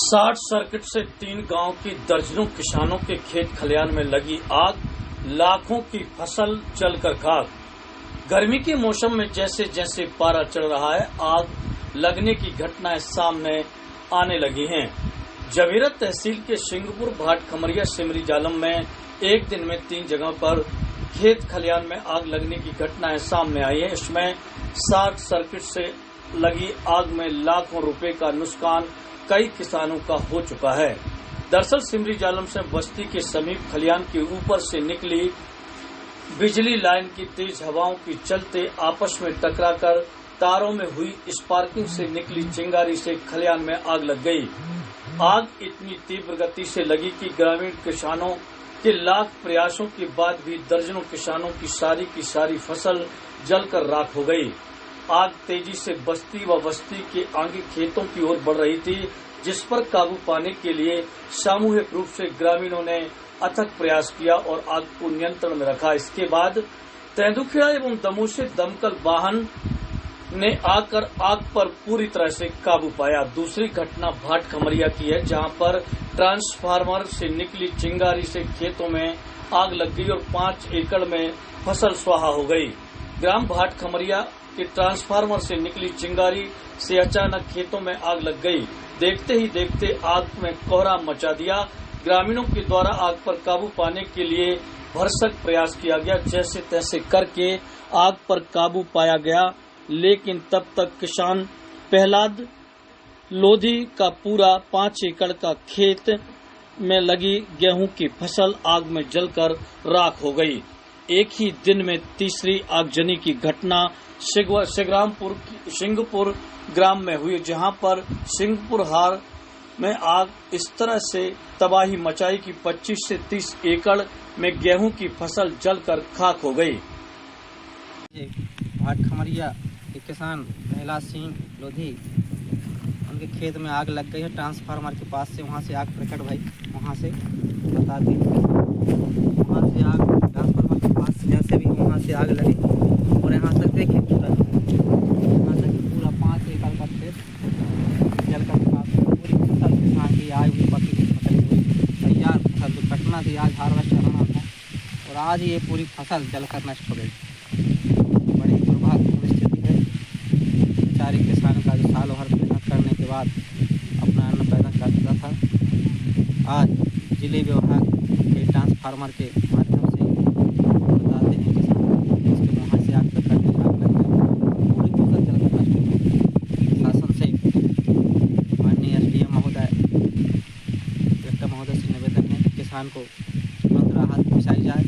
Short circuit से 3 गांव की दर्जनों किसानों के खेत खलिहान में लगी आग, लाखों की फसल जलकर खाक। गर्मी के मौसम में जैसे जैसे पारा चढ़ रहा है, आग लगने की घटनाएं सामने आने लगी हैं। जवेरा तहसील के सिंगपुर भाट खमरिया सिमरी जालम में एक दिन में 3 जगह पर खेत खलिहान में आग लगने की घटनाएं सामने आई है। इसमें शॉर्ट सर्किट से लगी आग में लाखों रुपए का नुकसान कई किसानों का हो चुका है। दरअसल सिमरी जालम से बस्ती के समीप खलिहान के ऊपर से निकली बिजली लाइन की तेज हवाओं के चलते आपस में टकराकर तारों में हुई स्पार्किंग से निकली चिंगारी से खलिहान में आग लग गई। आग इतनी तीव्र गति से लगी कि ग्रामीण किसानों के लाख प्रयासों के बाद भी दर्जनों किसानों की सारी फसल जलकर राख हो गई। आग तेजी से बस्ती व बस्ती के आगे खेतों की ओर बढ़ रही थी, जिस पर काबू पाने के लिए सामूहिक रूप से ग्रामीणों ने अथक प्रयास किया और आग को नियंत्रण में रखा। इसके बाद तेंदुखेड़ा एवं दमोह से दमकल वाहन ने आकर आग पर पूरी तरह से काबू पाया। दूसरी घटना भाट खमरिया की है, जहां पर ट्रांसफार्मर से निकली चिंगारी से खेतों में आग लग गई और 5 एकड़ में फसल स्वाहा हो गई। ग्राम भाट खमरिया के ट्रांसफार्मर से निकली चिंगारी से अचानक खेतों में आग लग गई। देखते ही देखते आग में कोहराम मचा दिया। ग्रामीणों के द्वारा आग पर काबू पाने के लिए भरसक प्रयास किया गया। जैसे तैसे करके आग पर काबू पाया गया, लेकिन तब तक किसान प्रहलाद लोधी का पूरा 5 एकड़ का खेत में लगी गेहूं की फसल आग में जलकर राख हो गई। एक ही दिन में तीसरी आगजनी की घटना सिंगपुर ग्राम में हुई, जहां पर सिंगपुर हार में आग इस तरह से तबाही मचाई कि 25 से 30 एकड़ में गेहूं की फसल जलकर खाक हो गई। भाट खमरिया के किसान प्रहलाद सिंह लोधी, उनके खेत में आग लग गई है ट्रांसफार्मर के पास से। वहां से आग प्रकट भाई, वहां से बता दें, वहां से आग ट्रांसफार्मर के पास जैसे भी वहां से आग लगी और यहाँ तक देखिए पूरा, यहाँ तक पूरा 5 एकड़ का खेत जलकर पूरी फसल किसान की आई हुई बाकी की फसल हुई तैयार फसल। जो घटना थी, आज हार्वेस्टर होना था और आज ये पूरी फसल जलकर नष्ट हो गई। बड़ी दुर्भाग्यपूर्ण स्थिति है। बेचारे किसान का जो सालों भर मेहनत करने के बाद अपना अन्न पैदा करता था, आज जिले विभाग के ट्रांसफार्मर के माध्यम से बताते हैं किसान इसके वहाँ से आग प्रकट आग लग गई, पूरी फसल जलकर नष्ट हो गई। शासन से माननीय SDM महोदय, कलेक्टर महोदय से निवेदन है, किसान को तुरंत राहत पहुँचाई जाए।